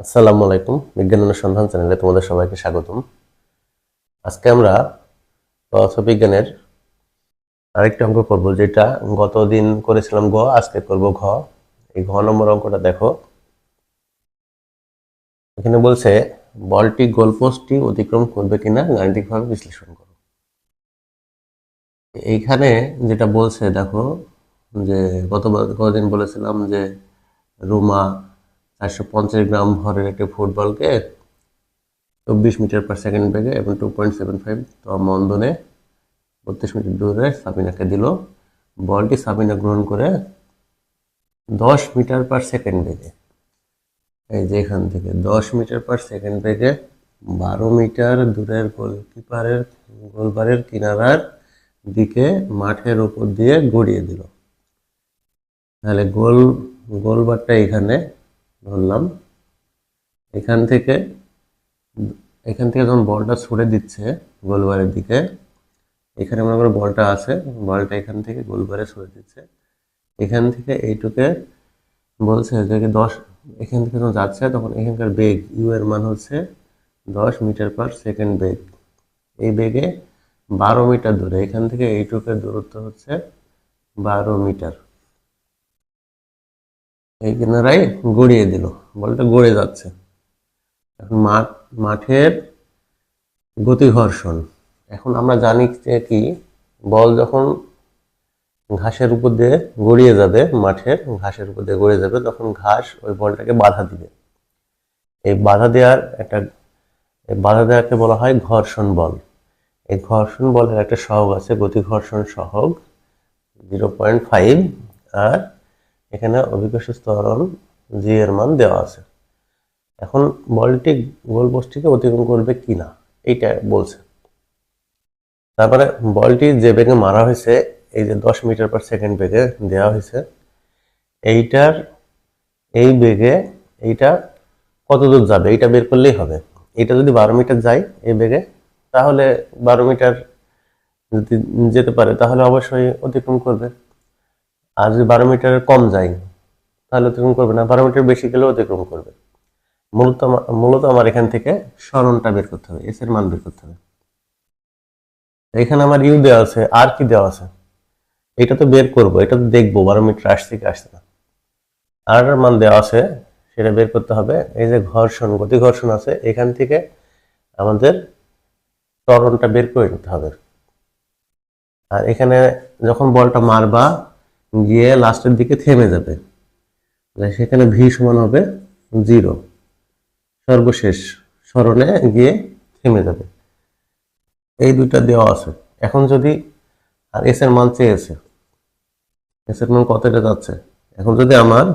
আসসালামু আলাইকুম। বিজ্ঞান অনুসন্ধান চ্যানেলে তোমাদের সবাইকে স্বাগতম। আজকে আমরা পদার্থবিজ্ঞানের আরেকটি অঙ্ক করব, যেটা গতদিন করেছিলাম গ, আজকে করব ঘ। এই ঘ নম্বর অঙ্কটা দেখো। এখানে বলছে বলটি গোলপোস্টটি অতিক্রম করবে কিনা গাণিতিকভাবে বিশ্লেষণ করো। এইখানে যেটা বলছে দেখো, যে গতদিন বলেছিলাম যে রুমা 450 গ্রাম ভরের একটি ফুটবলকে 24 মিটার/সেকেন্ড বেগে এবং 2.75 মন্দনে 32 মিটার দূরে সাবিনাকে দিল। বলটি সাবিনা গ্রহণ করে 10 মিটার/সেকেন্ড বেগে, এই যে এখান থেকে 10 মিটার/সেকেন্ড বেগে 12 মিটার দূরের গোলবারের কিনারার দিকে মাঠের উপর দিয়ে গড়িয়ে দিল। তাহলে গোলবারটা এখানে ধরলাম। এখান থেকে যখন বলটা ছুড়ে দিচ্ছে গোলবারের দিকে, এখানে মনে করো বলটা আছে, বলটা এখান থেকে গোলবারে ছুড়ে দিচ্ছে। এখান থেকে এইটুকে বলছে যে এখান থেকে যখন যাচ্ছে তখন এখানকার বেগ ইউ এর মান হচ্ছে 10 মিটার/সেকেন্ড বেগ। এই বেগে 12 মিটার দূরে, এখান থেকে এইটুকের দূরত্ব হচ্ছে 12 মিটার। এই কিনারায় গড়িয়ে দিল, বলটা গড়ে যাচ্ছে। এখন মাঠের গতি ঘর্ষণ, এখন আমরা জানি যে কি, বল যখন ঘাসের উপর দিয়ে গড়িয়ে যাবে, মাঠের ঘাসের উপর দিয়ে গড়িয়ে যাবে, তখন ঘাস ওই বলটাকে বাধা দিবে। এই বাধা দেওয়াকে বলা হয় ঘর্ষণ বল। এই ঘর্ষণ বলের একটা সহগ আছে, গতি ঘর্ষণ সহগ 0.5, আর এখানে অভিকর্ষ ত্বরণ জি এর মান দেওয়া আছে। এখন বলটি গোলপোস্টটিকে অতিক্রম করবে কিনা এইটা বলছে। তারপরে বলটি যে বেগে মারা হয়েছে, এই যে 10 মিটার/সেকেন্ড বেগে দেওয়া হয়েছে, এই বেগে এইটা কত দূর যাবে এইটা বের করলেই হবে। এটা যদি 12 মিটার যায় এই বেগে, তাহলে 12 মিটার যদি যেতে পারে তাহলে অবশ্যই অতিক্রম করবে। আর যদি 12 মিটারের কম যায় তাহলে অতিক্রম করবে না, 12 মিটার বেশি গেলেও অতিক্রম করবে। মূলত আমার এখান থেকে সরণটা বের করতে হবে, এস এর মান বের করতে হবে। এখানে আমার ইউ দেওয়া আছে, আর কি দেওয়া আছে এটা তো বের করবো, এটা তো দেখবো 12 মিটার আসছে কি আসছে না। আর এর মান দেওয়া আছে, সেটা বের করতে হবে। এই যে গতি ঘর্ষণ আছে, এখান থেকে আমাদের ত্বরণটা বের করে নিতে হবে। আর এখানে যখন বলটা মারবা, গিয়ে লাস্টের দিকে থেমে যাবে, সেখানে ভি সমান হবে 0, সর্বশেষ সরণে গিয়ে থেমে যাবে। এই দুইটা দেওয়া আছে। এখন যদি, আর এস এর মান চেয়েছে, এস এর মান কতটা যাচ্ছে, এখন যদি আমার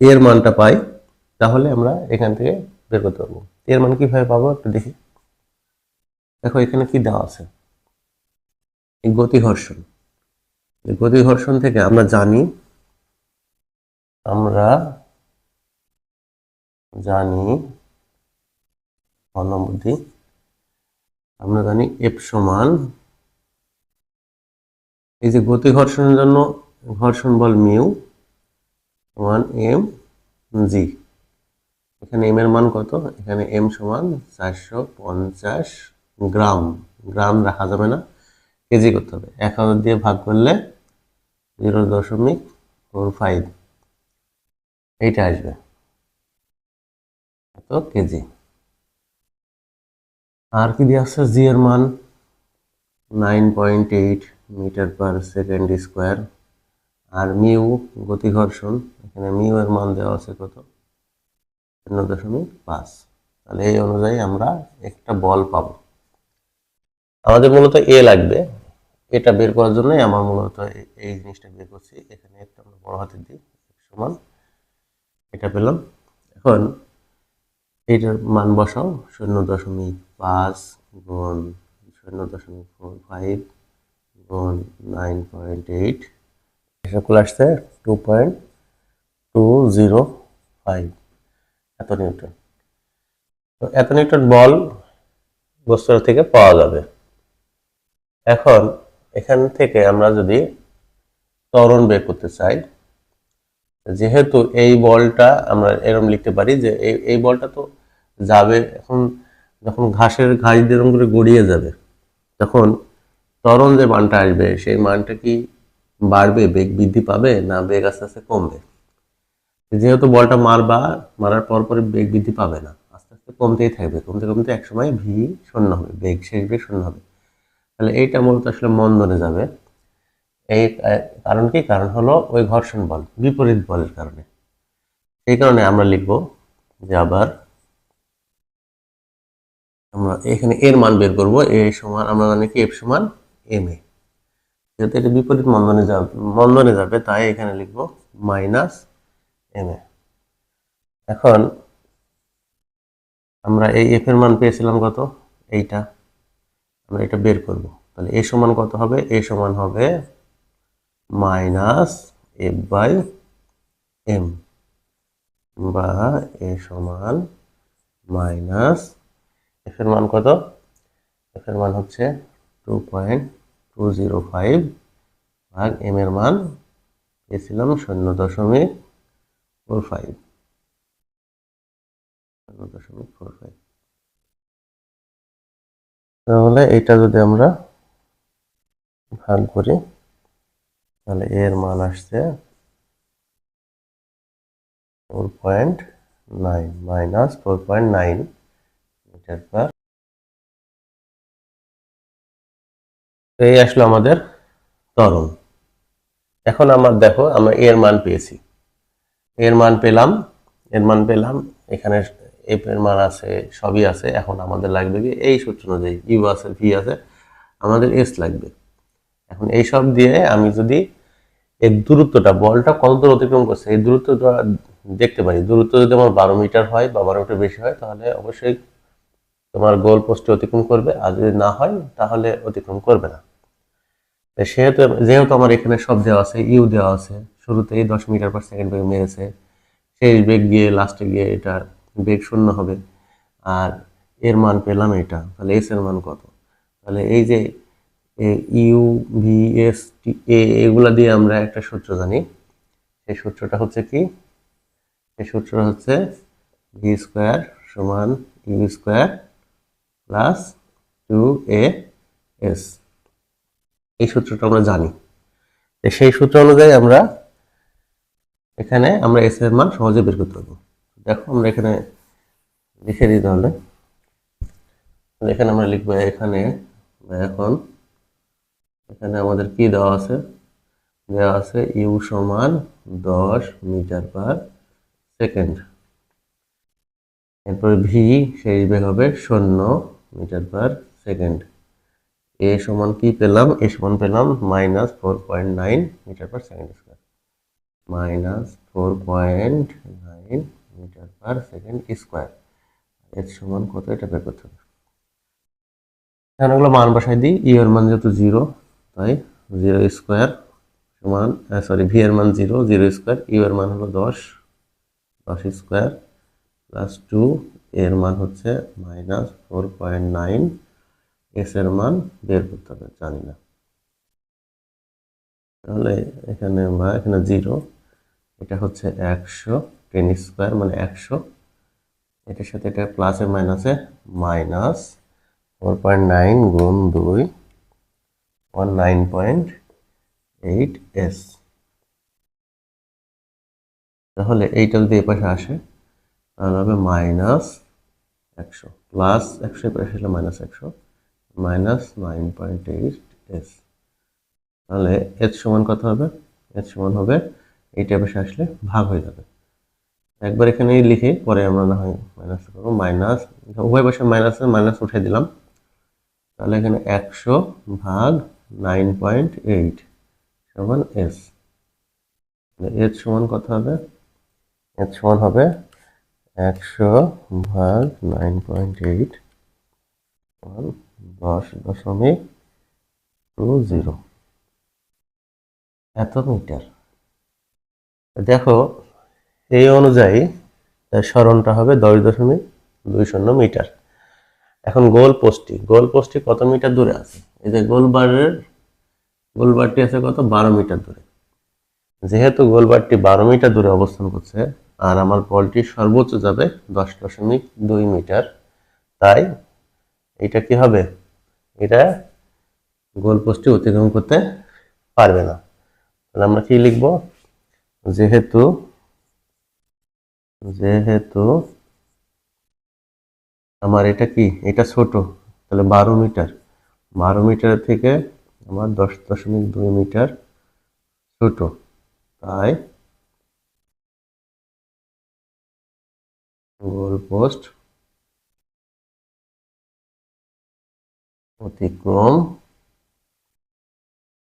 এর মানটা পাই তাহলে আমরা এখান থেকে বের করতে পারবো। এর মান কিভাবে পাবো একটু দেখি। দেখো এখানে কি দেওয়া আছে, এই গতি ঘর্ষণ থেকে আমরা জানি অনুমতি, আমরা জানি এফ সমান, এই যে গতি ঘর্ষণের জন্য ঘর্ষণ বল মিউ সমান এম জি। এখানে এম এর মান কত, এখানে এম সমান 450 গ্রাম। গ্রাম রাখা যাবে না, কেজি করতে হবে। 1000 দিয়ে ভাগ করলে 0.45 এইটা আসবে, এত কেজি। আর কি দিয়ে আসছে, জি এর মান 9.8 মিটার/সেকেন্ড স্কোয়ার। আর মিউ গতি ঘর্ষণ, এখানে মিউ এর মান দেওয়া আছে কত, 0.5। তাহলে এই অনুযায়ী আমরা একটা বল পাবো। আমাদের মূলত এ লাগবে, এটা বের করার জন্যই আমার মূলত এই জিনিসটা বের করছি। এখানে একটা আমরা বড় হাতের দিই, সমান এটা পেলাম। এখন এইটার মান বসাও, 0.5 গুণ 0.45 গুণ 9.8, এসবগুলো আসছে 2.205 এত নিউটন। তো এত নিউটন বল বস্তুর থেকে পাওয়া যাবে। এখন এখান থেকে আমরা যদি ত্বরণ বের করতে চাই, যেহেতু এই বলটা আমরা এরকম লিখতে পারি যে এই বলটা তো যাবে, এখন যখন ঘাস দিয়ে এরকম করে গড়িয়ে যাবে, তখন ত্বরণ যে মানটা আসবে সেই মানটা কি বাড়বে, বেগ বৃদ্ধি পাবে, না বেগ আস্তে আস্তে কমবে? যেহেতু বলটা মারার পর পরে বেগ বৃদ্ধি পাবে না, আস্তে আস্তে কমতেই থাকবে, কমতে কমতে একসময় ভি শূন্য হবে, শেষ বেগ শূন্য হবে। তাহলে এইটা মূলত আসলে মন্দনে যাবে। এই কারণ কি? কারণ হলো ওই ঘর্ষণ বল, বিপরীত বলের কারণে। এই কারণে আমরা লিখব যে আবার আমরা এখানে এর মান বের করবো, এ সমান, আমরা জানি কি এফ সমান এম এ। যেহেতু এটা বিপরীত মন্দনে যাবে তাই এখানে লিখব মাইনাস এম এ। এখন আমরা এই এফ এর মান পেয়েছিলাম কত, এইটা আমরা এটা বের করব। তাহলে এ সমান কত হবে? এ সমান হবে মাইনাস এফ বাই এম, বা এ সমান মাইনাস এফ এর মান কত? এফ এর মান হচ্ছে 2.205 ভাগ এম এর মান পেয়েছিলাম 0.45। তাহলে এটা যদি আমরা ভাগ করি তাহলে এর মান আসছে 4.9 মাইনাস 4.9 মিটার পার। এই আসলো আমাদের ত্বরণ। এখন আমার দেখো আমরা এর মান পেয়েছি, এর মান পেলাম এখানে এফ এর মান আছে, সবই আছে। এখন আমাদের লাগবে কি, এই সূত্র অনুযায়ী ইউ আছে, ভি আছে, আমাদের এস লাগবে। এখন এই সব দিয়ে আমি যদি এর দূরত্বটা, বলটা কত দূর অতিক্রম করছে এই দূরত্বটা দেখতে পারি। দূরত্ব যদি আমার 12 মিটার হয় বা 12 মিটার বেশি হয় তাহলে অবশ্যই তোমার গোল পোস্টে অতিক্রম করবে, আর যদি না হয় তাহলে অতিক্রম করবে না। যেহেতু আমার এখানে সব দেওয়া আছে, ইউ দেওয়া আছে, শুরুতেই 10 মিটার পার সেকেন্ড বেগ মেরেছে, শেষ বেগ গিয়ে লাস্টে গিয়ে এটা বেগ শূন্য হবে, আর এর মান পেলাম এটা, তাহলে এস এর মান কত? তাহলে এই যে ইউ ভি এস টি এগুলা দিয়ে আমরা একটা সূত্র জানি। সেই সূত্রটা হচ্ছে কি? এই সূত্রটা হচ্ছে ভি স্কোয়ার সমান U square plus 2a S. এই সূত্রটা আমরা জানি। সেই সূত্র অনুযায়ী আমরা এখানে এস এর মান সহজে বের করতে পারবো। দেখো আমরা এখানে লিখে দিই তাহলে। এখানে আমরা লিখবো এখানে, এখন এখানে আমাদের কি দেওয়া আছে ইউ সমান 10 মিটার পার সেকেন্ড, এরপর ভি সেই বেগ হবে 0 মিটার পার সেকেন্ড। এ সমান কি পেলাম? এ সমান পেলাম minus 4.9 metre per second square, minus 4.9 metre per second square. এর সমান কত এটা বের করতে হবে। এখন এগুলো মান বসাই দিই। ই এর মান যেহেতু 0 তাই 0 স্কোয়ার সমান, ভি এর মান 0 স্কোয়ার, ইউ এর মান হলো 10 স্কোয়ার প্লাস 2, এর মান হচ্ছে মাইনাস 4.9, এস এর মান বের করতে হবে, জানি না। তাহলে এখানে 0, এটা হচ্ছে 110 স্কোয়ার মানে 100, এটার সাথে এটা প্লাসে মাইনাসে মাইনাস 4.9 গুণ 2 19.8 এস। তাহলে এইটা যদি এপাশে আসে তাহলে হবে মাইনাস 100 প্লাস 100 এপাশে আসলে মাইনাস 100 মাইনাস 9.8 এস। তাহলে এস সমান কত হবে? এস সমান হবে এইটা এপাশে আসলে ভাগ হয়ে যাবে। একবার এখানে লিখে পরে আমরা না হয় মাইনাস করবো, মাইনাস উভয় পাশে মাইনাস উঠে দিলাম। তাহলে এখানে 100 ভাগ 9.8 সমান এস। এর সমান কত হবে? এর সমান হবে 100 ভাগ 9.8 10.20 এত মিটার। দেখো এই অনুযায়ী সরণটা হবে 10.20 মিটার। এখন গোল পোস্টটি কত মিটার দূরে আছে? এই যে গোলবারটি আছে কত? 12 মিটার দূরে। যেহেতু গোলবারটি 12 মিটার দূরে অবস্থান করছে আর আমার বলটি সর্বোচ্চ যাবে 10.2 মিটার, তাই এটা কি হবে, এটা গোল পোস্টটি অতিক্রম করতে পারবে না। তাহলে আমরা কি লিখব, যেহেতু যেহেতু আমার এটা কি, এটা ছোট, তাহলে 12 মিটার, 12 মিটার থেকে আমার 10.2 মিটার ছোট, তাই গোল পোস্ট অতিক্রম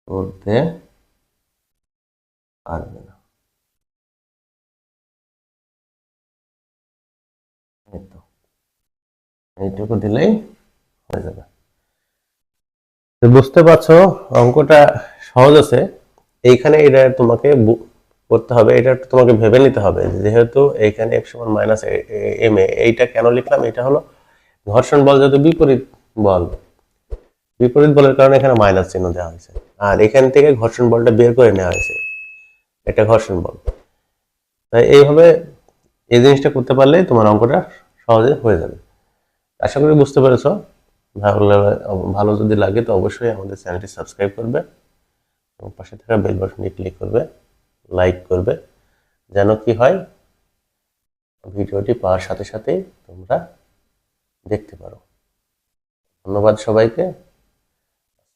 করতে পারবে না। এই তো, এইটুকু দিলেই হয়ে যাবে। তো বুঝতে পারছো অঙ্কটা সহজ আছে। এইখানে এটা তোমাকে করতে হবে, এটা তোমাকে ভেবে নিতে হবে, যেহেতু এইখানে এফ সমান মাইনাস এম এ, এইটা কেন লিখলাম, এটা হলো ঘর্ষণ বল যেহেতু বিপরীত বল, বিপরীত বলের কারণে এখানে মাইনাস চিহ্ন দেওয়া হয়েছে, আর এখান থেকে ঘর্ষণ বলটা বের করে নেওয়া হয়েছে, এটা ঘর্ষণ বল। তাই এইভাবে এই জিনিসটা করতে পারলে তোমার অঙ্কটা সহজে হয়ে যাবে। আশা করি বুঝতে পেরেছো। ভালো যদি লাগে তো অবশ্যই আমাদের চ্যানেলটি সাবস্ক্রাইব করবে এবং পাশে থাকা বেল বাটনটি ক্লিক করবে, লাইক করবে, যেন কি হয় ভিডিওটি পাওয়ার সাথে সাথেই তোমরা দেখতে পারো। ধন্যবাদ সবাইকে।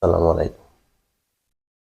আসসালামু আলাইকুম।